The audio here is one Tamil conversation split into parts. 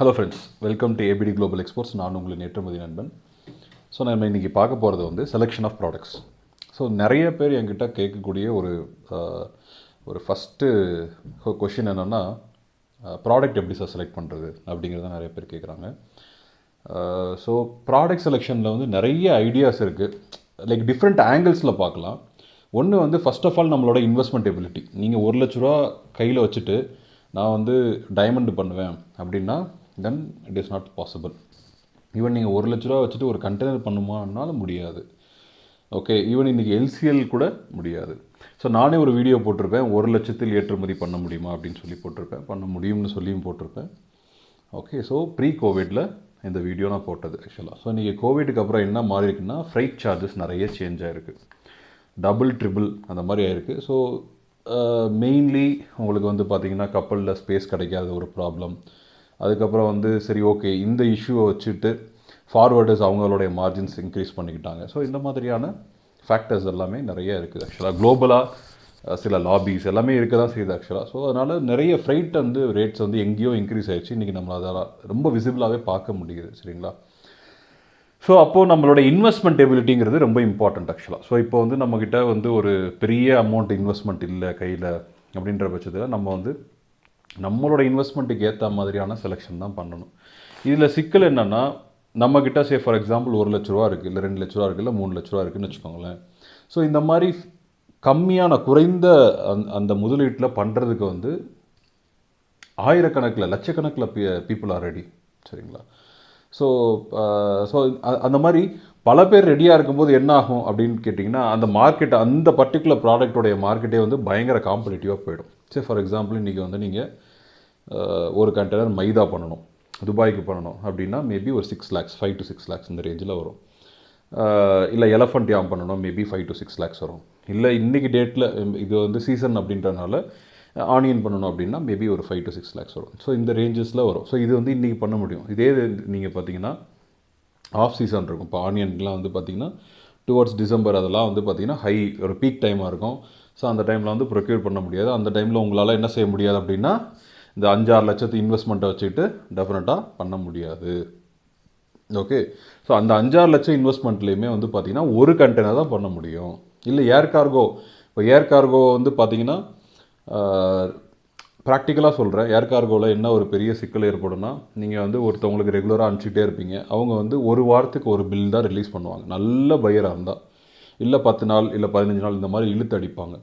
Hello friends, welcome to ABT Global Exports. நான் உங்களின் ஏற்றுமதி நண்பன். ஸோ நம்ம இன்றைக்கி பார்க்க போகிறது வந்து செலெக்ஷன் ஆஃப் ப்ராடக்ட்ஸ். ஸோ நிறைய பேர் என்கிட்ட கேட்கக்கூடிய ஒரு ஃபஸ்ட்டு கொஷின் என்னென்னா, ப்ராடக்ட் எப்படி சார் செலக்ட் பண்ணுறது அப்படிங்கிறத நிறைய பேர் கேட்குறாங்க. ஸோ ப்ராடக்ட் செலெக்ஷனில் வந்து நிறைய ஐடியாஸ் இருக்குது. லைக் டிஃப்ரெண்ட் ஆங்கிள்ஸில் பார்க்கலாம். ஒன்று வந்து ஃபஸ்ட் ஆஃப் ஆல் நம்மளோட இன்வெஸ்ட்மெண்ட் எபிலிட்டி. நீங்கள் 1 லட்ச ரூபா கையில் வச்சுட்டு நான் வந்து டைமண்ட் பண்ணுவேன் அப்படின்னா then it is not possible. Even நீங்கள் 1 லட்ச ரூபா வச்சுட்டு ஒரு கண்டெய்னர் பண்ணுமானாலும் முடியாது. ஓகே, ஈவன் இன்றைக்கி எல்சிஎல் கூட முடியாது. ஸோ நானே ஒரு வீடியோ போட்டிருப்பேன், 1 லட்சத்தில் ஏற்றுமதி பண்ண முடியுமா அப்படின்னு சொல்லி போட்டிருப்பேன், பண்ண முடியும்னு சொல்லியும் போட்டிருப்பேன். ஓகே, ஸோ ப்ரீ கோவிடில் இந்த வீடியோ நான் போட்டது ஆக்சுவலாக. ஸோ இன்றைக்கி கோவிடுக்கு அப்புறம் என்ன மாறி இருக்குன்னா, ஃப்ரைட் சார்ஜஸ் நிறைய சேஞ்ச் ஆகிருக்கு, டபுள் ட்ரிபிள் அந்த மாதிரி ஆகிருக்கு. ஸோ மெயின்லி உங்களுக்கு வந்து பார்த்திங்கன்னா கப்பலில் ஸ்பேஸ் கிடைக்காத ஒரு ப்ராப்ளம். அதுக்கப்புறம் வந்து சரி ஓகே, இந்த இஷ்யூவை வச்சுட்டு ஃபார்வர்டர்ஸ் அவங்களுடைய மார்ஜின்ஸ் இன்க்ரீஸ் பண்ணிக்கிட்டாங்க. ஸோ இந்த மாதிரியான ஃபேக்டர்ஸ் எல்லாமே நிறைய இருக்குது ஆக்சுவலாக. குளோபலாக சில லாபிஸ் எல்லாமே இருக்க தான் செய்யுது ஆக்சுவலாக. ஸோ அதனால் நிறைய ஃப்ரைட் வந்து ரேட்ஸ் வந்து எங்கேயோ இன்க்ரீஸ் ஆகிடுச்சு. இன்றைக்கி நம்ம அதெல்லாம் ரொம்ப விசிபிளாகவே பார்க்க முடியுது. சரிங்களா? ஸோ அப்போது நம்மளோட இன்வெஸ்ட்மெண்ட் எபிலிட்டிங்கிறது ரொம்ப இம்பார்ட்டண்ட் ஆக்சுவலாக. ஸோ இப்போ வந்து நம்மக்கிட்ட வந்து ஒரு பெரிய அமௌண்ட் இன்வெஸ்ட்மெண்ட் இல்லை கையில் அப்படின்ற பட்சத்தில் நம்ம வந்து நம்மளோட இன்வெஸ்ட்மெண்ட்டுக்கு ஏற்ற மாதிரியான செலெக்ஷன் தான் பண்ணணும். இதில் சிக்கல் என்னென்னா, நம்மக்கிட்ட சே ஃபார் எக்ஸாம்பிள் 1 லட்ச ரூபா இருக்குது, இல்லை 2 லட்ச ரூபா இருக்குது, இல்லை 3 லட்ச ரூபா இருக்குதுன்னு வச்சுக்கோங்களேன். ஸோ இந்த மாதிரி கம்மியான குறைந்த அந்த முதலீட்டில் பண்ணுறதுக்கு வந்து ஆயிரக்கணக்கில் லட்சக்கணக்கில் பீப்புள் ஆர் ரெடி. சரிங்களா? ஸோ அந்த மாதிரி பல பேர் ரெடியாக இருக்கும்போது என்ன ஆகும் அப்படின்னு கேட்டிங்கன்னா, அந்த மார்க்கெட், அந்த பர்டிகுலர் ப்ராடக்டோடைய மார்க்கெட்டே வந்து பயங்கர காம்படிட்டிவாக போயிடும். சரி, ஃபார் எக்ஸாம்பிள் இன்றைக்கி வந்து நீங்கள் ஒரு கண்டெய்னர் மைதா பண்ணணும், துபாய்க்கு பண்ணணும் அப்படின்னா மேபி ஒரு 6 lakhs, 5 to 6 lakhs இந்த ரேஞ்சில் வரும். இல்லை எலஃபண்ட் யாம் பண்ணணும், மேபி 5 to 6 lakhs வரும். இல்லை இன்றைக்கி டேட்டில் இது வந்து சீசன் அப்படின்றனால ஆனியன் பண்ணணும் அப்படின்னா மேபி ஒரு 5 to 6 lakhs வரும். ஸோ இந்த ரேஞ்சஸில் வரும். ஸோ இது வந்து இன்றைக்கி பண்ண முடியும். இதே நீங்கள் பார்த்தீங்கன்னா ஆஃப் சீசன் இருக்கும். இப்போ ஆனியன்லாம் வந்து பார்த்திங்கன்னா டுவர்ட்ஸ் டிசம்பர் அதெல்லாம் வந்து பார்த்திங்கன்னா ஹை ஒரு பீக் டைமாக இருக்கும். ஸோ அந்த டைமில் வந்து ப்ரொக்யூர் பண்ண முடியாது. அந்த டைமில் உங்களால் என்ன செய்ய முடியாது அப்படின்னா, இந்த 5-6 லட்சத்து இன்வெஸ்ட்மெண்ட்டை வச்சுக்கிட்டு டெஃபினட்டாக பண்ண முடியாது. ஓகே, ஸோ அந்த 5-6 லட்சம் இன்வெஸ்ட்மெண்ட்லேயுமே வந்து பார்த்திங்கன்னா ஒரு கண்டெய்னர் தான் பண்ண முடியும். இல்லை ஏர் கார்கோ, இப்போ ஏர் கார்கோ வந்து பார்த்திங்கன்னா ப்ராக்டிக்கலாக சொல்கிறேன், ஏர் கார்கோவில் என்ன ஒரு பெரிய சிக்கல் ஏற்படும்னா, நீங்கள் வந்து ஒருத்தவங்களுக்கு ரெகுலராக அனுப்பிச்சிட்டே இருப்பீங்க. அவங்க வந்து ஒரு வாரத்துக்கு ஒரு பில் தான் ரிலீஸ் பண்ணுவாங்க, நல்ல பையராக இருந்தால். இல்லை 10 நாள் இல்லை 15 நாள் இந்த மாதிரி இழுத்து அடிப்பாங்க.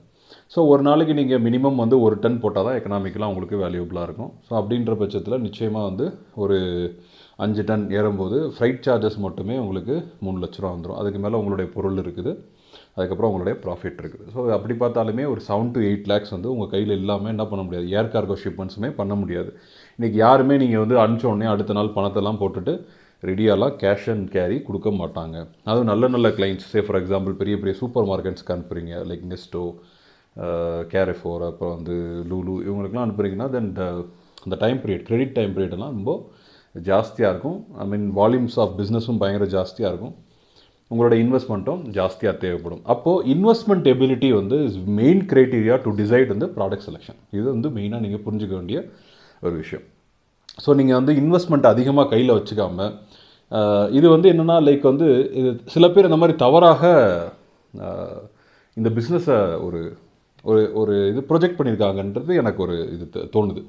ஸோ ஒரு நாளைக்கு நீங்கள் மினிமம் வந்து 1 டன் போட்டால் தான் எக்கனாமிக்கலாக உங்களுக்கு வேல்யூபிளாக இருக்கும். ஸோ அப்படின்ற பட்சத்தில் நிச்சயமாக வந்து ஒரு 5 டன் ஏறும்போது ஃப்ரைட் சார்ஜஸ் மட்டுமே உங்களுக்கு 3 லட்ச ரூபா வந்துடும். அதுக்கு மேலே உங்களுடைய பொருள் இருக்குது, அதுக்கப்புறம் உங்களுடைய ப்ராஃபிட் இருக்குது. ஸோ அப்படி பார்த்தாலுமே ஒரு 7 to 8 lakhs வந்து உங்கள் கையில் இல்லாமல் என்ன பண்ண முடியாது, ஏர் கார்கோ ஷிப்மெண்ட்ஸுமே பண்ண முடியாது. இன்றைக்கி யாருமே நீங்கள் வந்து அனுப்பிச்ச உடனே அடுத்த நாள் பணத்தெல்லாம் போட்டுட்டு ரெடியாலாம் கேஷ் அண்ட் கேரி கொடுக்க மாட்டாங்க. அதுவும் நல்ல நல்ல கிளைண்ட்ஸ், சே ஃபார் எக்ஸாம்பிள் பெரிய பெரிய சூப்பர் மார்க்கெட்ஸ்க்கு அனுப்புகிறீங்க, லைக் நெஸ்டோ, கேரஃபோர், அப்புறம் வந்து லூலு, இவங்களுக்குலாம் அனுப்புகிறீங்கன்னா தென் அந்த டைம் பீரியட், கிரெடிட் டைம் பீரியடெல்லாம் ரொம்ப ஜாஸ்தியாக இருக்கும். ஐ மீன் வால்யூம்ஸ் ஆஃப் பிஸ்னஸும் பயங்கர ஜாஸ்தியாக இருக்கும், உங்களோட இன்வெஸ்ட்மெண்ட்டும் ஜாஸ்தியாக தேவைப்படும். அப்போது இன்வெஸ்ட்மெண்ட் எபிலிட்டி வந்து மெயின் க்ரைட்டீரியா டு டிசைட் வந்து ப்ராடக்ட் செலெக்ஷன். இது வந்து மெயினாக நீங்கள் புரிஞ்சுக்க வேண்டிய ஒரு விஷயம். ஸோ நீங்கள் வந்து இன்வெஸ்ட்மெண்ட் அதிகமாக கையில் வச்சுக்காமல், இது வந்து என்னென்னா லைக் வந்து இது சில பேர் இந்த மாதிரி தவறாக இந்த பிஸ்னஸை ஒரு ஒரு ஒரு இது ப்ரொஜெக்ட் பண்ணியிருக்காங்கன்றது எனக்கு ஒரு இது தோணுது.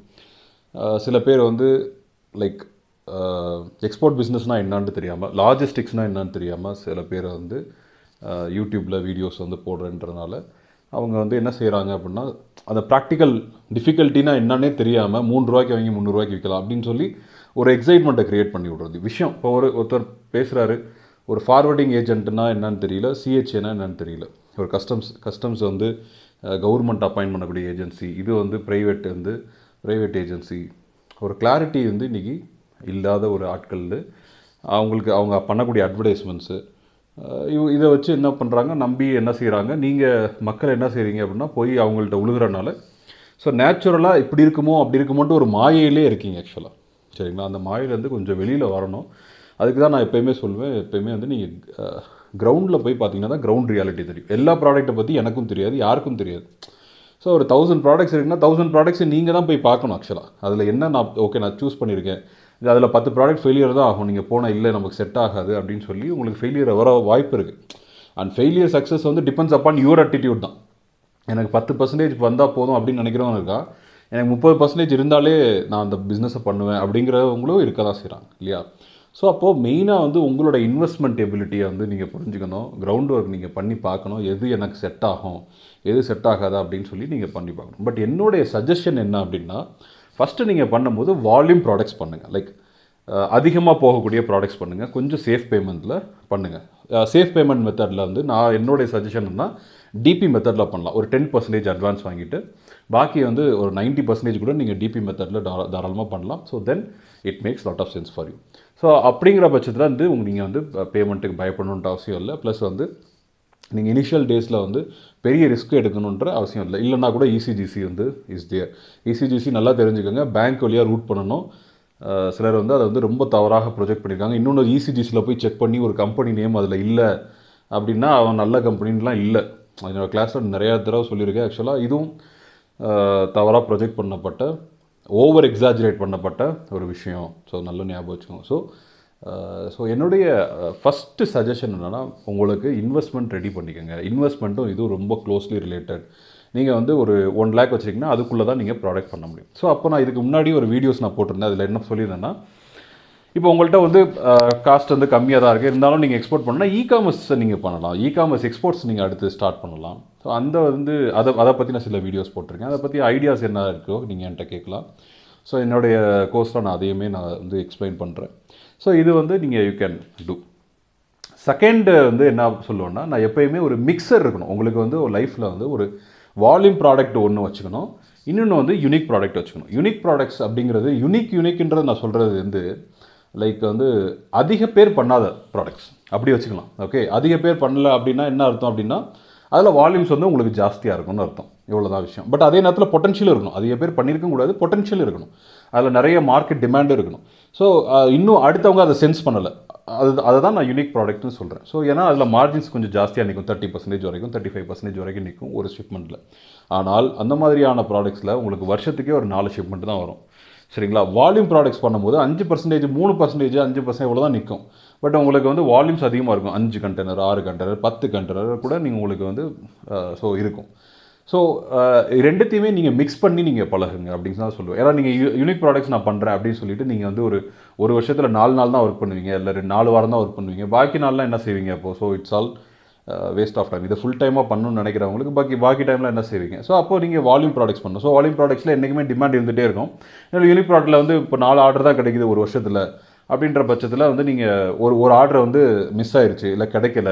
சில பேர் வந்து லைக் எக்ஸ்போர்ட் பிஸ்னஸ்னால் என்னான்னு தெரியாமல், லாஜிஸ்டிக்ஸ்னால் என்னான்னு தெரியாமல் சில பேர் வந்து யூடியூப்பில் வீடியோஸ் வந்து போடுறன்றதுனால அவங்க வந்து என்ன செய்கிறாங்க அப்படின்னா, அந்த ப்ராக்டிக்கல் டிஃபிகல்ட்டினா என்னன்னே தெரியாமல் 3 ரூபாய்க்கு வாங்கி 300 ரூபாய்க்கு விற்கலாம் அப்படின்னு சொல்லி ஒரு எக்ஸைட்மெண்ட்டை க்ரியேட் பண்ணி விடுறது விஷயம். இப்போ ஒருத்தர் பேசுகிறாரு, ஒரு ஃபார்வர்டிங் ஏஜென்ட்னா என்னன்னு தெரியல, சிஹெச்ஏனா என்னன்னு தெரியல, ஒரு கஸ்டம்ஸ் வந்து கவர்மெண்ட் அப்பாயின்ட் பண்ணக்கூடிய ஏஜென்சி, இது வந்து ப்ரைவேட் ஏஜென்சி, ஒரு கிளாரிட்டி வந்து இன்றைக்கி இல்லாத ஒரு ஆட்கள் அவங்களுக்கு அவங்க பண்ணக்கூடிய அட்வர்டைஸ்மெண்ட்ஸு இதை வச்சு என்ன பண்ணுறாங்க, நம்பி என்ன செய்கிறாங்க, நீங்கள் மக்கள் என்ன செய்கிறீங்க அப்படின்னா போய் அவங்கள்ட்ட உழுகிறனால ஸோ நேச்சுரலாக இப்படி இருக்குமோ அப்படி இருக்குமோன்ட்டு ஒரு மாயையிலே இருக்கீங்க ஆக்சுவலாக. சரிங்களா? அந்த மாயிலேருந்து கொஞ்சம் வெளியில் வரணும். அதுக்கு தான் நான் எப்போயுமே சொல்லுவேன், எப்போயுமே வந்து நீங்கள் கிரவுண்டில் போய் பார்த்தீங்கன்னா தான் கிரவுண்ட் ரியாலிட்டி தெரியும். எல்லா ப்ராடக்ட்டை பற்றி எனக்கும் தெரியாது, யாருக்கும் தெரியாது. ஸோ ஒரு 1000 ப்ராடக்ட்ஸ் இருக்குன்னா 1000 ப்ராடக்ட்ஸை நீங்கள் தான் போய் பார்க்கணும் ஆக்சுவலாக. அதில் என்ன நான் சூஸ் பண்ணியிருக்கேன், இது அதில் 10 ப்ராடக்ட் ஃபெயிலியர் தான் ஆகும். நீங்கள் போனால் இல்லை நமக்கு செட் ஆகாது அப்படின்னு சொல்லி உங்களுக்கு ஃபெயிலியர் வர வாய்ப்பு இருக்குது. அண்ட் ஃபெயிலியர் சக்ஸஸ் வந்து டிபெண்ட்ஸ் அப்பான் யுவர் அட்டிடியூட் தான். எனக்கு 10% வந்தால் போதும் அப்படின்னு நினைக்கிறவங்க இருக்கா, எனக்கு 30% இருந்தாலே நான் அந்த பிஸ்னஸை பண்ணுவேன் அப்படிங்கிறவங்களும் இருக்க தான் செய்கிறாங்க இல்லையா. ஸோ அப்போது மெயினாக வந்து உங்களோட இன்வெஸ்ட்மெண்ட் எபிலிட்டியை வந்து நீங்கள் புரிஞ்சுக்கணும், கிரவுண்ட் ஒர்க் நீங்கள் பண்ணி பார்க்கணும், எது எனக்கு செட் ஆகும் எது செட் ஆகாதா அப்படின்னு சொல்லி நீங்கள் பண்ணி பார்க்கணும். பட் என்னுடைய சஜஷன் என்ன அப்படின்னா, ஃபஸ்ட்டு நீங்கள் பண்ணும்போது வால்யூம் ப்ராடக்ட்ஸ் பண்ணுங்கள். லைக் அதிகமாக போகக்கூடிய ப்ராடக்ட்ஸ் பண்ணுங்கள், கொஞ்சம் சேஃப் பேமெண்ட்டில் பண்ணுங்கள். சேஃப் பேமெண்ட் மெத்தடில் வந்து நான் என்னுடைய சஜஷன்னா டிபி மெத்தடில் பண்ணலாம். ஒரு 10% அட்வான்ஸ் வாங்கிட்டு பாக்கி வந்து ஒரு 90% கூட நீங்கள் டிபி மெத்தடில் தாராளமாக பண்ணலாம். So then it makes lot of sense for you. So அப்படிங்கிற பட்சத்தில் வந்து நீங்கள் வந்து பேமெண்ட்டுக்கு பயப்படணுன்ற அவசியம் இல்லை. ப்ளஸ் வந்து நீங்கள் இனிஷியல் டேஸில் வந்து பெரிய ரிஸ்க் எடுக்கணுன்ற அவசியம் இல்லை. இல்லைனா கூட இசிஜிசி வந்து இஸ் தேர். இசிஜிசி நல்லா தெரிஞ்சுக்கோங்க, பேங்க் வழியாக ரூட் பண்ணணும். சிலர் வந்து அதை வந்து ரொம்ப தவறாக ப்ரொஜெக்ட் பண்ணியிருக்காங்க. இன்னொன்று இசிஜிசியில் போய் செக் பண்ணி ஒரு கம்பெனி நேம் அதில் இல்லை அப்படின்னா அவன் நல்ல கம்பெனின்லாம் இல்லை. என்னோடய கிளாஸில் நிறையா தடவை சொல்லியிருக்கேன். ஆக்சுவலாக இதுவும் தவறாக ப்ரொஜெக்ட் பண்ணப்பட்ட, ஓவர் எக்ஸாஜரேட் பண்ணப்பட்ட ஒரு விஷயம். ஸோ நல்ல ஞாபகம் வச்சுக்கோங்க. ஸோ என்னுடைய ஃபஸ்ட்டு சஜஷன் என்னென்னா, உங்களுக்கு இன்வெஸ்ட்மெண்ட் ரெடி பண்ணிக்கோங்க. இன்வெஸ்ட்மெண்ட்டும் இதுவும் ரொம்ப க்ளோஸ்லி ரிலேட்டட். நீங்கள் வந்து ஒரு 1 lakh வச்சுருக்கீங்கன்னா அதுக்குள்ளே தான் நீங்கள் ப்ராடக்ட் பண்ண முடியும். ஸோ அப்போ நான் இதுக்கு முன்னாடி ஒரு வீடியோஸ் நான் போட்டிருந்தேன். அதில் என்ன சொல்லியிருந்தேன்னா, இப்போ உங்கள்கிட்ட வந்து காஸ்ட் வந்து கம்மியாக தான் இருக்குது, இருந்தாலும் நீங்கள் எக்ஸ்போர்ட் பண்ணால் இகாமர்ஸை நீங்கள் பண்ணலாம். இகாமர்ஸ் எக்ஸ்போர்ட்ஸ் நீங்கள் அடுத்து ஸ்டார்ட் பண்ணலாம். ஸோ அந்த வந்து அதை பற்றி நான் சில வீடியோஸ் போட்டிருக்கேன். அதை பற்றி ஐடியாஸ் என்ன இருக்கோ நீங்கள் என்கிட்ட கேட்கலாம். ஸோ என்னுடைய கோர்ஸில் நான் அதையுமே நான் வந்து எக்ஸ்பிளைன் பண்ணுறேன். ஸோ இது வந்து நீங்கள் யூ கேன் டூ. செகண்டு வந்து என்ன சொல்லுவேன்னா, நான் எப்போயுமே ஒரு மிக்சர் இருக்கணும். உங்களுக்கு வந்து ஒரு லைஃப்பில் வந்து ஒரு வால்யூம் ப்ராடக்ட் ஒன்று வச்சுக்கணும், இன்னொன்று வந்து யூனிக் ப்ராடக்ட் வச்சுக்கணும். யூனிக் ப்ராடக்ட்ஸ் அப்படிங்கிறது யூனிக்ன்றது நான் சொல்கிறது வந்து லைக் வந்து அதிக பேர் பண்ணாத ப்ராடக்ட்ஸ் அப்படி வச்சுக்கலாம். ஓகே, அதிக பேர் பண்ணல அப்படின்னா என்ன அர்த்தம் அப்படின்னா, அதில் வால்யூம்ஸ் வந்து உங்களுக்கு ஜாஸ்தியாக இருக்கும்னு அர்த்தம். இவ்வளோதான் விஷயம். பட் அதே நேரத்தில் பொட்டன்ஷியல் இருக்கணும். அதிக பேர் பண்ணியிருக்க கூடாது, பொட்டன்ஷியல் இருக்கணும். அதில் நிறைய மார்க்கெட் டிமாண்டும் இருக்கணும். ஸோ இன்னும் அடுத்தவங்க அதை சென்ஸ் பண்ணலை, அதை தான் நான் யூனிக் ப்ராடக்ட்னு சொல்கிறேன். ஸோ ஏன்னா அதில் மார்ஜின்ஸ் கொஞ்சம் ஜாஸ்தியாக நிற்கும். 30% வரைக்கும் 35% வரைக்கும் நிற்கும் ஒரு ஷிப்மெண்ட்டில். ஆனால் அந்த மாதிரியான ப்ராடக்ட்ஸில் உங்களுக்கு வருஷத்துக்கே ஒரு 4 ஷிப்மெண்ட் தான் வரும். சரிங்களா. வால்யூம் ப்ராடக்ட்ஸ் பண்ணும்போது 5%, 3%, 5% இவ்வளோ தான் நிற்கும். பட் உங்களுக்கு வந்து வால்யூம்ஸ் அதிகமாக இருக்கும். 5 கண்டெய்னர், 6 கண்டெய்னர், 10 கண்டெய்னர் கூட நீங்கள் உங்களுக்கு வந்து ஸோ இருக்கும். ஸோ ரெண்டுத்தையுமே நீங்கள் மிக்ஸ் பண்ணி நீங்கள் பழகுங்க அப்படின்னு தான் சொல்லுவேன். ஏன்னா நீங்கள் யூனிக் ப்ராடக்ட்ஸ் நான் பண்ணுறேன் அப்படின்னு சொல்லிட்டு நீங்கள் வந்து ஒரு வருஷத்தில் 4 நாள் தான் ஒர்க் பண்ணுவீங்க, இல்லை 4 வாரம் தான் ஒர்க் பண்ணுவீங்க. பாக்கி நாள்லாம் என்ன செய்வீங்க அப்போது? So it's all waste of time. இதை ஃபுல் டைமாக பண்ணணும்னு நினைக்கிறவங்களுக்கு பாக்கி டைமில் என்ன செய்வீங்க? ஸோ அப்போது நீங்கள் வால்யூம் ப்ராடக்ட்ஸ் பண்ணணும். ஸோ வால்யூம் ப்ராடக்ட்ஸில் என்றைக்குமே டிமாண்ட் இருந்துகிட்டே இருக்கும். ஏன்னா யூனிக் ப்ராடக்ட்டில் வந்து இப்போ 4 ஆர்டர் தான் கிடைக்குது ஒரு வருஷத்தில் அப்படின்ற பட்சத்தில் வந்து நீங்கள் ஒரு ஆர்டர் வந்து மிஸ் ஆயிடுச்சு, இல்லை கிடைக்கல,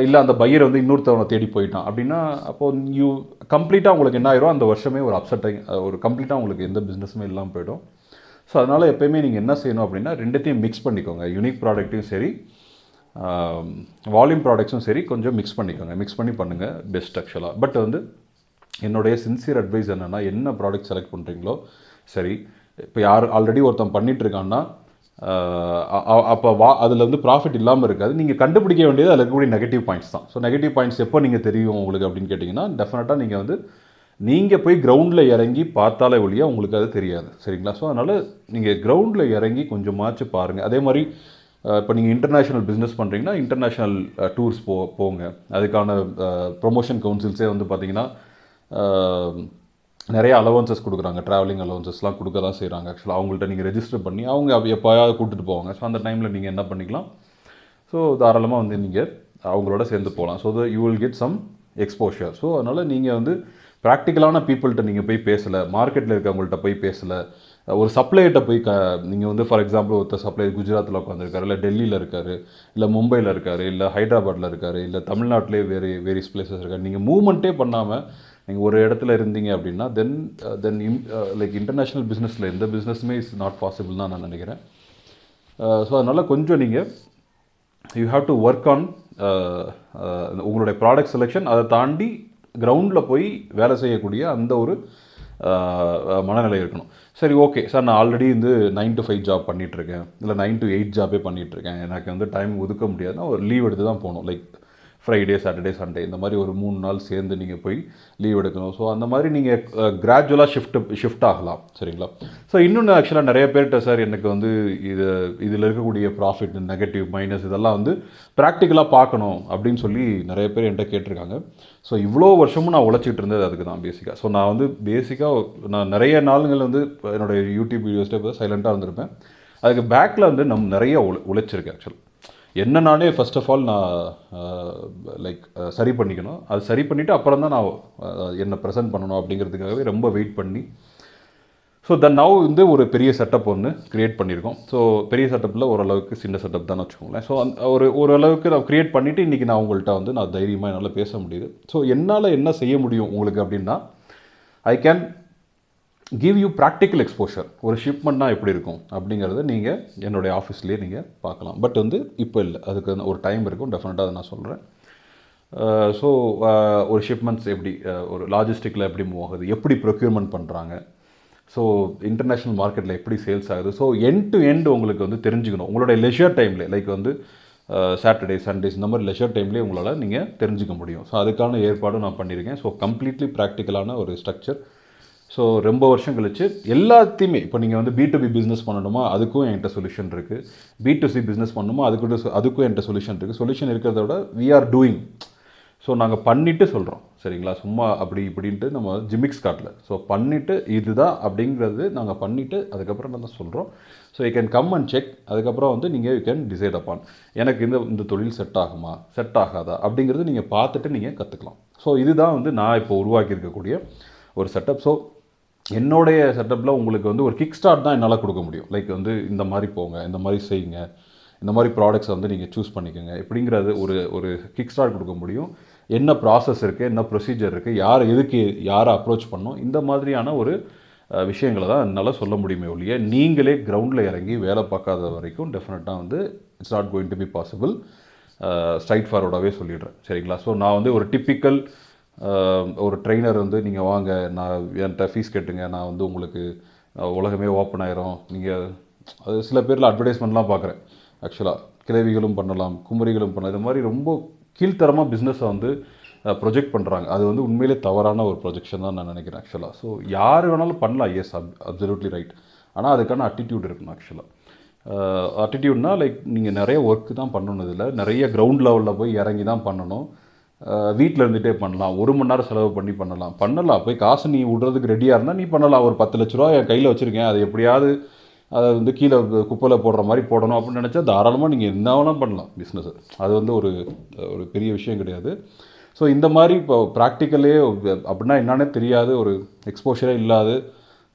இல்லை அந்த பையர் வந்து இன்னொருத்தவனை தேடி போயிட்டான் அப்படின்னா, அப்போது கம்ப்ளீட்டாக உங்களுக்கு என்ன ஆயிரும், அந்த வருஷமே ஒரு அப்செட்டாக ஒரு கம்ப்ளீட்டாக உங்களுக்கு எந்த பிஸ்னஸுமே இல்லாமல் போயிடும். ஸோ அதனால் எப்போயுமே நீங்கள் என்ன செய்யணும் அப்படின்னா, ரெண்டுத்தையும் மிக்ஸ் பண்ணிக்கோங்க. யூனிக் ப்ராடக்ட்டையும் சரி, வால்யூம் ப்ராடக்ட்ஸும் சரி, கொஞ்சம் மிக்ஸ் பண்ணிக்கோங்க. மிக்ஸ் பண்ணி பண்ணுங்கள் பெஸ்ட் ஆக்சுவலாக. பட் வந்து என்னுடைய சின்சியர் அட்வைஸ் என்னென்னா, என்ன ப்ராடக்ட் செலக்ட் பண்ணுறீங்களோ சரி, இப்போ ஆல்ரெடி ஒருத்தன் பண்ணிகிட்ருக்கான்னா அப்போ அதில் வந்து ப்ராஃபிட் இல்லாமல் இருக்காது. நீங்கள் கண்டுபிடிக்க வேண்டியது அதில் இருக்கக்கூடிய நெகட்டிவ் பாயிண்ட்ஸ் தான். ஸோ நெகட்டிவ் பாயிண்ட்ஸ் எப்போ நீங்கள் தெரியும் உங்களுக்கு அப்படின்னு கேட்டிங்கன்னா, டெஃபினட்டாக நீங்கள் போய் கிரவுண்டில் இறங்கி பார்த்தாலே ஒழிய உங்களுக்கு அது தெரியாது. சரிங்களா. ஸோ அதனால் நீங்கள் கிரவுண்டில் இறங்கி கொஞ்சமாச்சு பாருங்கள். அதே மாதிரி இப்போ நீங்கள் இன்டர்நேஷ்னல் பிஸ்னஸ் பண்ணுறீங்கன்னா இன்டர்நேஷ்னல் டூர்ஸ் போங்க. அதுக்கான ப்ரொமோஷன் கவுன்சில்ஸே வந்து பார்த்திங்கன்னா நிறைய அலவன்சஸ் கொடுக்குறாங்க. ட்ராவலிங் அலவன்சஸ்லாம் கொடுக்க தான் செய்கிறாங்க. ஆக்சுவலாக அவங்கள்ட்ட நீங்கள் ரெஜிஸ்டர் பண்ணி அவங்க எப்போயாவது கூப்பிட்டு போவாங்க. ஸோ அந்த டைமில் நீங்கள் என்ன பண்ணிக்கலாம், ஸோ தாராளமாக வந்து நீங்கள் அவங்களோட சேர்ந்து போகலாம். So you will get some exposure. So அதனால் நீங்கள் வந்து ப்ராக்டிக்கலான பீப்புள்கிட்ட நீங்கள் போய் பேசலை, மார்க்கெட்டில் இருக்கவங்கள்ட்ட போய் பேசலை, ஒரு சப்ளையர்கிட்ட போய் நீங்கள் வந்து ஃபார் எக்ஸாம்பிள் ஒருத்தர் சப்ளையர் குஜராத்தில் உட்காந்துருக்காரு, இல்லை டெல்லியில் இருக்கார், இல்லை மும்பையில் இருக்கார், இல்லை ஹைதராபாத்தில் இருக்கார், இல்லை தமிழ்நாட்டிலே வேரியஸ் பிளேசஸ் இருக்கார். நீங்கள் மூவ்மெண்ட்டே பண்ணாமல் நீங்கள் ஒரு இடத்துல இருந்தீங்க அப்படின்னா தென் லைக் இன்டர்நேஷ்னல் பிஸ்னஸில் எந்த பிஸ்னஸுமே இஸ் நாட் பாசிபிள் தான் நான் நினைக்கிறேன். ஸோ அதனால் கொஞ்சம் நீங்கள் you have to work on உங்களுடைய ப்ராடக்ட் செலெக்ஷன். அதை தாண்டி கிரவுண்டில் போய் வேலை செய்யக்கூடிய அந்த ஒரு மனநிலை இருக்கணும். சரி, ஓகே சார், நான் ஆல்ரெடி வந்து 9 to 5 ஜாப் பண்ணிகிட்ருக்கேன், இல்லை 9 to 8 ஜாபே பண்ணிகிட்ருக்கேன், எனக்கு வந்து டைம் ஒதுக்க முடியாதுன்னா ஒரு லீவ் எடுத்து தான் போகணும். லைக் ஃப்ரைடே சாட்டர்டே சண்டே இந்த மாதிரி ஒரு 3 நாள் சேர்ந்து நீங்கள் போய் லீவ் எடுக்கணும். ஸோ அந்த மாதிரி நீங்கள் கிராஜுவலாக ஷிஃப்ட் ஆகலாம். சரிங்களா? ஸோ இன்னொன்று ஆக்சுவலாக நிறைய பேர்கிட்ட சார் எனக்கு வந்து இதில் இருக்கக்கூடிய ப்ராஃபிட் நெகட்டிவ் மைனஸ் இதெல்லாம் வந்து ப்ராக்டிக்கலாக பார்க்கணும் அப்படின்னு சொல்லி நிறைய பேர் என்கிட்ட கேட்டிருக்காங்க. ஸோ இவ்வளோ வருஷமும் நான் உழைச்சிட்டு இருந்தது அதுக்கு தான் பேசிக்காக. ஸோ நான் வந்து பேசிக்காக நான் நிறைய நாளுங்கள் வந்து என்னோடய யூடியூப் வீடியோஸ்லேயே இப்போ சைலண்ட்டாக இருந்திருப்பேன். அதுக்கு பேக்கில் வந்து நிறைய உழைச்சிருக்கேன் ஆக்சுவல். என்ன நானே ஃபர்ஸ்ட் ஆஃப் ஆல் நான் லைக் சரி பண்ணிக்கணும். அது சரி பண்ணிவிட்டு அப்புறம் தான் நான் என்னை ப்ரெசென்ட் பண்ணணும் அப்படிங்கிறதுக்காகவே ரொம்ப வெயிட் பண்ணி ஸோ நவ் வந்து ஒரு பெரிய செட்டப் ஒன்று க்ரியேட் பண்ணியிருக்கோம். ஸோ பெரிய செட்டப்பில் ஓரளவுக்கு சின்ன செட்டப் தான் வச்சுக்கோங்களேன். ஸோ ஓரளவுக்கு நான் க்ரியேட் பண்ணிவிட்டு இன்றைக்கி நான் உங்கள்கிட்ட வந்து நான் தைரியமாக என்னால் பேச முடியுது. ஸோ என்னால் என்ன செய்ய முடியும் உங்களுக்கு அப்படின்னா, I can give you practical exposure. ஒரு ஷிப்மெண்ட்னா எப்படி இருக்கும் அப்படிங்கிறத நீங்கள் என்னுடைய ஆஃபீஸ்லேயே நீங்கள் பார்க்கலாம். பட் வந்து இப்போ இல்லை, அதுக்கு ஒரு டைம் இருக்கும். டெஃபினட்டாக அதை நான் சொல்கிறேன். ஸோ ஒரு ஷிப்மெண்ட்ஸ் எப்படி, ஒரு லாஜிஸ்டிக்கில் எப்படி மூவ் ஆகுது, எப்படி ப்ரொக்யூர்மெண்ட் பண்ணுறாங்க, ஸோ இன்டர்நேஷ்னல் மார்க்கெட்டில் எப்படி சேல்ஸ் ஆகுது, ஸோ எண்ட் டு எண்ட் உங்களுக்கு வந்து தெரிஞ்சுக்கணும். உங்களுடைய லெஷர் டைமில் லைக் வந்து சாட்டர்டே சண்டேஸ் இந்த மாதிரி லெஷர் டைம்லேயே உங்களால் நீங்கள் தெரிஞ்சுக்க முடியும். ஸோ அதுக்கான ஏற்பாடும் நான் பண்ணியிருக்கேன். ஸோ கம்ப்ளீட்லி ப்ராக்டிக்கலான ஒரு ஸ்ட்ரக்சர். ஸோ ரொம்ப வருஷம் கழிச்சு எல்லாத்தையுமே இப்போ நீங்கள் வந்து B2B பிஸ்னஸ் பண்ணணுமா, அதுக்கும் என்கிட்ட சொல்யூஷன் இருக்குது. B2C பிஸ்னஸ் பண்ணணுமா, அதுக்கும் என்கிட்ட சொல்யூஷன் இருக்குது. சொல்யூஷன் இருக்கிறத விட வி ஆர் டூயிங். ஸோ நாங்கள் பண்ணிவிட்டு சொல்கிறோம். சரிங்களா? சும்மா அப்படி இப்படின்ட்டு நம்ம ஜிமிக்ஸ் காட்டல. ஸோ பண்ணிவிட்டு இதுதான் அப்படிங்கிறது நாங்கள் பண்ணிவிட்டு அதுக்கப்புறம் நம்ம சொல்கிறோம். So you can come and check. அதுக்கப்புறம் வந்து நீங்கள் யூ கேன் டிசைட் அப்பான் எனக்கு இந்த தொழில் செட் ஆகுமா செட் ஆகாதா அப்படிங்கிறது நீங்கள் பார்த்துட்டு நீங்கள் கற்றுக்கலாம். ஸோ இதுதான் வந்து நான் இப்போ உருவாக்கியிருக்கக்கூடிய ஒரு செட்டப். ஸோ என்னுடைய செட்டப்பில் உங்களுக்கு வந்து ஒரு கிக் ஸ்டார்ட் தான் என்னால் கொடுக்க முடியும். லைக் வந்து இந்த மாதிரி போங்க, இந்த மாதிரி செய்யுங்க, இந்த மாதிரி ப்ராடக்ட்ஸை வந்து நீங்கள் சூஸ் பண்ணிக்கோங்க இப்படிங்கிறது ஒரு கிக் ஸ்டார்ட் கொடுக்க முடியும். என்ன ப்ராசஸ் இருக்குது, என்ன ப்ரொசீஜர் இருக்குது, யாரை அப்ரோச் பண்ணணும், இந்த மாதிரியான ஒரு விஷயங்களை தான் என்னால் சொல்ல முடியுமே ஒழிய நீங்களே கிரவுண்டில் இறங்கி வேலை பார்க்காத வரைக்கும் டெஃபினட்டாக வந்து it's not going to be possible. Straight ஃபார்வர்டாகவே சொல்லிடுறேன். சரிங்களா? ஸோ நான் வந்து ஒரு டிப்பிக்கல் ஒரு ட்ரெயினர் வந்து நீங்கள் வாங்க, நான் என்கிட்ட ஃபீஸ் கேட்டுங்க, நான் வந்து உங்களுக்கு உலகமே ஓப்பன் ஆயிரும். நீங்கள் அது சில பேரில் அட்வர்டைஸ்மெண்ட்லாம் பார்க்குறேன். ஆக்சுவலாக கிளவிகளும் பண்ணலாம், குமரிகளும் பண்ணலாம். இது மாதிரி ரொம்ப கீழ்த்தரமாக பிஸ்னஸை வந்து ப்ரொஜெக்ட் பண்ணுறாங்க. அது வந்து உண்மையிலே தவறான ஒரு ப்ரொஜெக்ஷன் தான் நான் நினைக்கிறேன் ஆக்சுவலாக. ஸோ யார் வேணாலும் பண்ணலாம், எஸ் அப்சல்யூட்லி ரைட். ஆனால் அதுக்கான அட்டிடியூட் இருக்கணும் ஆக்சுவலாக. அட்டிடியூட்னா லைக் நீங்கள் நிறைய ஒர்க்கு தான் பண்ணணும். இதில் நிறைய கிரவுண்ட் லெவலில் போய் இறங்கி தான் பண்ணணும். வீட்டில் இருந்துகிட்டே பண்ணலாம். 1 மணி நேரம் செலவு பண்ணலாம். போய் காசு நீ விடுறதுக்கு ரெடியாக இருந்தால் நீ பண்ணலாம். ஒரு 10 லட்ச ரூபா என் கையில் வச்சுருக்கேன், அது எப்படியாவது அதை வந்து கீழே குப்பையில் போடுற மாதிரி போடணும் அப்படின்னு நினச்சா தாராளமாக நீங்கள் என்ன வேணாலும் பண்ணலாம் பிஸ்னஸ். அது வந்து ஒரு பெரிய விஷயம் கிடையாது. ஸோ இந்த மாதிரி இப்போ ப்ராக்டிக்கலே அப்படின்னா என்னன்னே தெரியாது, ஒரு எக்ஸ்போஷரே இல்லாத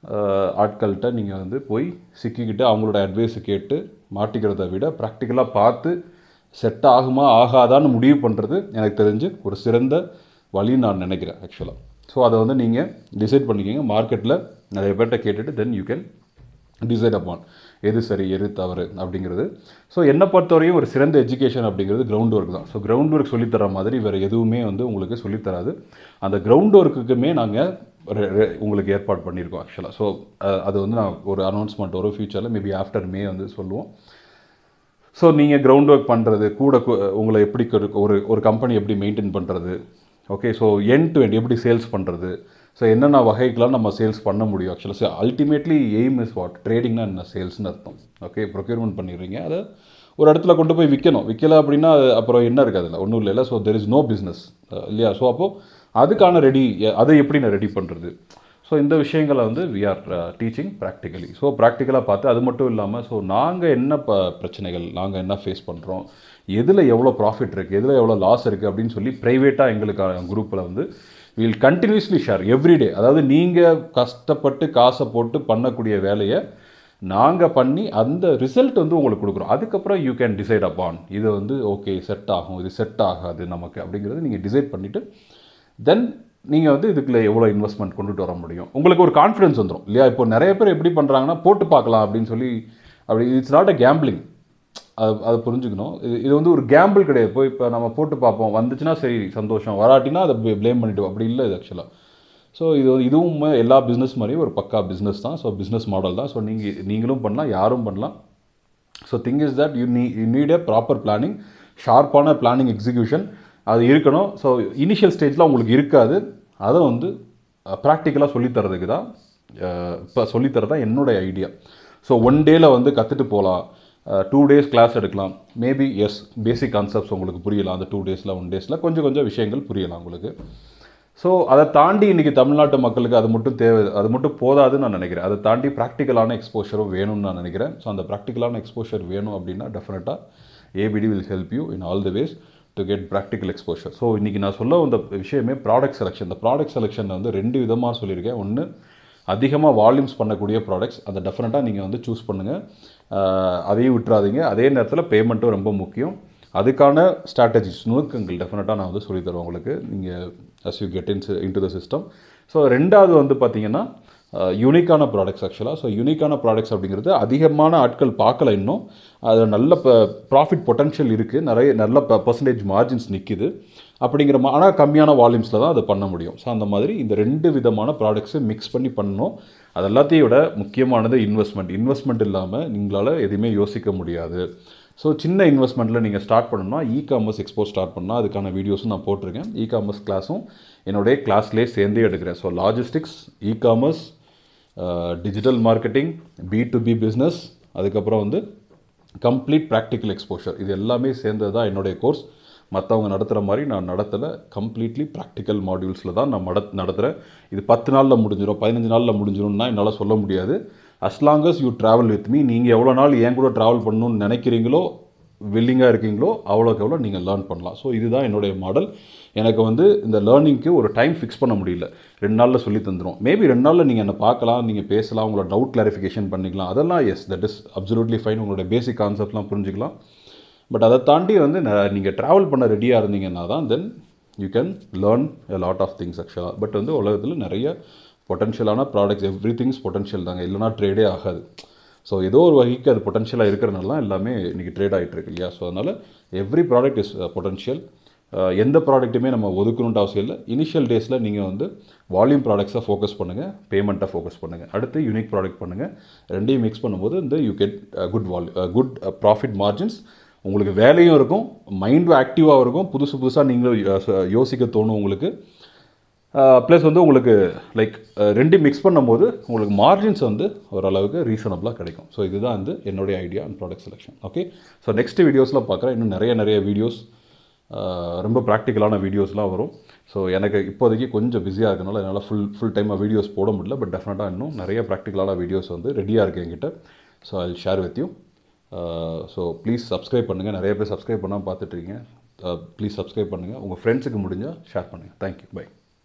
ஆட்கள்கிட்ட நீங்கள் வந்து போய் சிக்கிக்கிட்டு அவங்களோட அட்வைஸை கேட்டு மாட்டிக்கிறத விட ப்ராக்டிக்கலாக பார்த்து செட் ஆகுமா ஆகாதான்னு முடிவு பண்ணுறது எனக்கு தெரிஞ்சு ஒரு சிறந்த வழின்னு நான் நினைக்கிறேன் ஆக்சுவலாக. ஸோ அதை வந்து நீங்கள் டிசைட் பண்ணிக்கோங்க. மார்க்கெட்டில் நிறைய பேர்கிட்ட கேட்டுட்டு தென் யூ கேன் டிசைட் அப்பான் எது சரி எது தவறு அப்படிங்கிறது. ஸோ என்னை பொறுத்தவரையும் ஒரு சிறந்த எஜுகேஷன் அப்படிங்கிறது கிரவுண்ட் ஒர்க் தான். ஸோ கிரவுண்ட் ஒர்க் சொல்லித்தர மாதிரி வேறு எதுவுமே வந்து உங்களுக்கு சொல்லித்தராது. அந்த கிரவுண்ட் ஒர்க்குக்குமே நாங்கள் உங்களுக்கு ஏற்பாடு பண்ணியிருக்கோம் ஆக்சுவலாக. ஸோ அது வந்து நான் ஒரு அனௌன்ஸ்மெண்ட் வரும் ஃபியூச்சரில், மேபி ஆஃப்டர் மே வந்து சொல்லுவோம். ஸோ நீங்கள் கிரவுண்ட் ஒர்க் பண்ணுறது கூட உங்களை எப்படி ஒரு கம்பெனி எப்படி மெயின்டைன் பண்ணுறது, okay, so end to end எப்படி சேல்ஸ் பண்ணுறது, ஸோ என்னென்ன வகைக்கெலாம் நம்ம சேல்ஸ் பண்ண முடியும் ஆக்சுவலாக. So ultimately aim is what, ட்ரேடிங்னா என்ன, சேல்ஸ்னு அர்த்தம். ஓகே, ப்ரொக்யூர்மெண்ட் பண்ணிடுறீங்க, அதை ஒரு இடத்துல கொண்டு போய் விற்கலை அப்படின்னா அப்புறம் என்ன இருக்குது அதில், ஒன்றும் இல்லைல்ல. So there is no business இல்லையா. ஸோ அப்போது அதுக்கான அதை எப்படி நான் ரெடி பண்ணுறது. ஸோ இந்த விஷயங்களை வந்து we are teaching practically. So ப்ராக்டிக்கலாக பார்த்து அது மட்டும் இல்லாமல் ஸோ நாங்கள் என்ன பிரச்சனைகள், நாங்கள் என்ன ஃபேஸ் பண்ணுறோம், எதில் எவ்வளோ ப்ராஃபிட் இருக்குது, எதில் எவ்வளோ லாஸ் இருக்குது அப்படின்னு சொல்லி ப்ரைவேட்டாக எங்களுக்கான குரூப்பில் வந்து வில் கண்டினியூஸ்லி ஷேர் எவ்ரிடே. அதாவது நீங்கள் கஷ்டப்பட்டு காசை போட்டு பண்ணக்கூடிய வேலையை நாங்கள் பண்ணி அந்த ரிசல்ட் வந்து உங்களுக்கு கொடுக்குறோம். அதுக்கப்புறம் யூ கேன் டிசைட் அப்பான் இது வந்து ஓகே செட் ஆகும், இது செட் ஆகாது நமக்கு அப்படிங்கிறது நீங்கள் டிசைட் பண்ணிவிட்டு தென் நீங்கள் வந்து இதுக்குள்ள எவ்வளோ இன்வெஸ்ட்மெண்ட் கொண்டுட்டு வர முடியும், உங்களுக்கு ஒரு கான்ஃபிடன்ஸ் வந்துடும் இல்லையா. இப்போ நிறைய பேர் எப்படி பண்ணுறாங்கன்னா போட்டு பார்க்கலாம் அப்படின்னு சொல்லி, அப்படி இட்ஸ் நாட் அ கேம்பிளிங். அதை புரிஞ்சுக்கணும். இது வந்து ஒரு கேம்பிள் கிடையாது. இப்போ நம்ம போட்டு பார்ப்போம், வந்துச்சுன்னா சரி சந்தோஷம், வராட்டினா அதை ப்ளேம் பண்ணிவிடுவோம், அப்படி இல்லை இது ஆக்சுவலாக. ஸோ இதுவும் எல்லா பிஸ்னஸ் மாதிரியும் ஒரு பக்கா பிஸ்னஸ் தான். ஸோ பிஸ்னஸ் மாடல் தான். ஸோ நீங்களும் பண்ணலாம், யாரும் பண்ணலாம். So thing is that you need a proper planning, ஷார்ப்பான பிளானிங் எக்ஸிக்யூஷன். அது இருக்கணும். ஸோ இனிஷியல் ஸ்டேஜில் உங்களுக்கு இருக்காது. அதை வந்து ப்ராக்டிக்கலாக சொல்லித்தரதுக்கு தான் இப்போ சொல்லித்தரது தான் என்னுடைய ஐடியா. ஸோ 1 டேயில் வந்து கற்றுட்டு போகலாம், 2 டேஸ் கிளாஸ் எடுக்கலாம். மேபி எஸ், பேசிக் கான்செப்ட்ஸ் உங்களுக்கு புரியலாம் அந்த 2 டேஸில் 1 டேஸில் கொஞ்சம் கொஞ்சம் விஷயங்கள் புரியலாம் உங்களுக்கு. ஸோ அதை தாண்டி இன்றைக்கி தமிழ்நாட்டு மக்களுக்கு அது மட்டும் தேவை, அது மட்டும் போதாதுன்னு நான் நினைக்கிறேன். அதை தாண்டி ப்ராக்டிக்கலான எக்ஸ்போஷரும் வேணும்னு நான் நினைக்கிறேன். ஸோ அந்த ப்ராக்டிக்கலான எக்ஸ்போஷர் வேணும் அப்படின்னா டெஃபினட்டாக ABT will help you in all the ways to get practical exposure. So இன்றைக்கி நான் சொல்ல வந்த விஷயமே ப்ராடக்ட் செலெக்ஷன். இந்த ப்ராடக்ட் செலெக்ஷனில் வந்து 2 விதமாக சொல்லியிருக்கேன். ஒன்று, அதிகமாக வால்யூம்ஸ் பண்ணக்கூடிய ப்ராடக்ட்ஸ், அதை டெஃபினட்டாக நீங்கள் வந்து சூஸ் பண்ணுங்கள், அதையும் விட்டுறாதீங்க. அதே நேரத்தில் பேமெண்ட்டும் ரொம்ப முக்கியம். அதுக்கான ஸ்ட்ராட்டஜிஸ், நுணுக்கங்கள் டெஃபினட்டாக நான் வந்து சொல்லித்தருவேன் உங்களுக்கு, நீங்கள் as you get into the system. So 2வது வந்து பார்த்தீங்கன்னா யூனிக்கான ப்ராடக்ட்ஸ். ஆக்சுவலாக ஸோ யூனிக்கான ப்ராடக்ட்ஸ் அப்படிங்கிறது அதிகமான ஆட்கள் பார்க்கல இன்னும். அதில் நல்ல ப்ராஃபிட் பொட்டன்ஷியல் இருக்குது, நல்ல பர்சன்டேஜ் மார்ஜின்ஸ் நிற்கிது அப்படிங்கிற ஆனால் கம்மியான வால்யூம்ஸில் தான் அதை பண்ண முடியும். ஸோ அந்த மாதிரி இந்த 2 விதமான ப்ராடக்ட்ஸை மிக்ஸ் பண்ணி பண்ணணும். அது எல்லாத்தையும் விட முக்கியமானது இன்வெஸ்ட்மெண்ட் இல்லாமல் நீங்களால் எதுவுமே யோசிக்க முடியாது. ஸோ சின்ன இன்வெஸ்ட்மெண்ட்டில் நீங்கள் ஸ்டார்ட் பண்ணணும்னா இகாமர்ஸ் எக்ஸ்போர்ட் ஸ்டார்ட் பண்ணால் அதுக்கான வீடியோஸும் நான் போட்டிருக்கேன். இகாமர்ஸ் கிளாஸும் என்னுடைய கிளாஸ்லேயே சேர்ந்தே எடுக்கிறேன். So logistics, e-commerce, digital marketing, B2B business, அதுக்கப்புறம் வந்து கம்ப்ளீட் ப்ராக்டிக்கல் எக்ஸ்போஷர், இது எல்லாமே சேர்ந்தது தான் என்னுடைய கோர்ஸ். மற்றவங்க நடத்துகிற மாதிரி நான் நடத்தலை. கம்ப்ளீட்லி ப்ராக்டிக்கல் மாடியூல்ஸில் தான் நான் நடத்துகிறேன். இது 10 நாளில் முடிஞ்சிடும், 15 நாளில் முடிஞ்சிடும்னா என்னால் சொல்ல முடியாது. as long as you travel with me, நீங்கள் எவ்வளோ நாள் என் கூட ட்ராவல் பண்ணணும்னு நினைக்கிறீங்களோ, வில்லிங்காக இருக்கீங்களோ, அவ்வளோக்கு எவ்வளோ நீங்கள் லேர்ன் பண்ணலாம். ஸோ இதுதான் என்னுடைய மாடல். எனக்கு வந்து இந்த லேர்னிங்க்கு ஒரு டைம் ஃபிக்ஸ் பண்ண முடியல. 2 நாளில் சொல்லி தந்துடும். மேபி 2 நாளில் நீங்கள் என்னை பார்க்கலாம், நீங்கள் பேசலாம், உங்களோட டவுட் கிளாரிஃபிகேஷன் பண்ணிக்கலாம். அதெல்லாம் yes, that is absolutely fine. உங்களோட பேசிக் கான்செப்ட்லாம் புரிஞ்சுக்கலாம். பட் அதை தாண்டி வந்து நீங்கள் ட்ராவல் பண்ண ரெடியாக இருந்தீங்கன்னா தான் then you can learn a lot of things ஆக்சுவலாக. பட் வந்து உலகத்தில் நிறைய பொட்டன்ஷியலான ப்ராடக்ட்ஸ், எவ்ரி திங்ஸ் பொட்டன்ஷியல் தாங்க, இல்லைனா ட்ரேடே ஆகாது. ஸோ ஏதோ ஒரு வகைக்கு அது பொட்டன்ஷியலாக இருக்கிறனால எல்லாமே இன்றைக்கி ட்ரேட் ஆகிட்டு இருக்கு இல்லையா. ஸோ அதனால் எவ்ரி ப்ராடக்ட் இஸ் பொட்டன்ஷியல். எந்த ப்ராடக்ட்டுமே நம்ம ஒதுக்கணுன்ற அவசியம் இல்லை. இனிஷியல் டேஸில் நீங்கள் வந்து வால்யூம் ப்ராடக்ட்ஸை ஃபோக்கஸ் பண்ணுங்கள், பேமெண்ட்டை ஃபோக்கஸ் பண்ணுங்கள், அடுத்து யூனிக் ப்ராடக்ட் பண்ணுங்கள். 2யும் மிக்ஸ் பண்ணும்போது இந்த you get good profit margins. உங்களுக்கு வேலையும் இருக்கும், மைண்டும் ஆக்டிவாக இருக்கும், புதுசாக நீங்களும் யோசிக்க தோணும் உங்களுக்கு. ப்ளஸ் வந்து உங்களுக்கு லைக் 2 மிக்ஸ் பண்ணும்போது உங்களுக்கு மார்ஜின்ஸ் வந்து ஓரளவுக்கு ரீசனபிளாக கிடைக்கும். ஸோ இதுதான் வந்து என்னுடைய idea and product selection. Okay, so next வீடியோஸில் பார்க்குறேன். இன்னும் நிறைய வீடியோஸ், ரொம்ப ப்ராக்டிக்கலான வீடியோஸ்லாம் வரும். ஸோ எனக்கு இப்போதைக்கு கொஞ்சம் பிஸியாக இருக்கனால என்னால் ஃபுல் டைமாக வீடியோஸ் போட முடியல. பட் டெஃபினட்டாக இன்னும் நிறைய ப்ராக்டிக்கலான வீடியோஸ் வந்து ரெடியாக இருக்குது என்கிட்ட. So I will share with you. So please subscribe பண்ணுங்கள். நிறைய பேர் சப்ஸ்கிரைப் பண்ணாமல் பார்த்துட்ருக்கீங்க. ப்ளீஸ் சப்ஸ்கிரைப் பண்ணுங்கள். உங்கள் ஃப்ரெண்ட்ஸுக்கு முடிஞ்சால் ஷேர் பண்ணுங்கள். Thank you, by.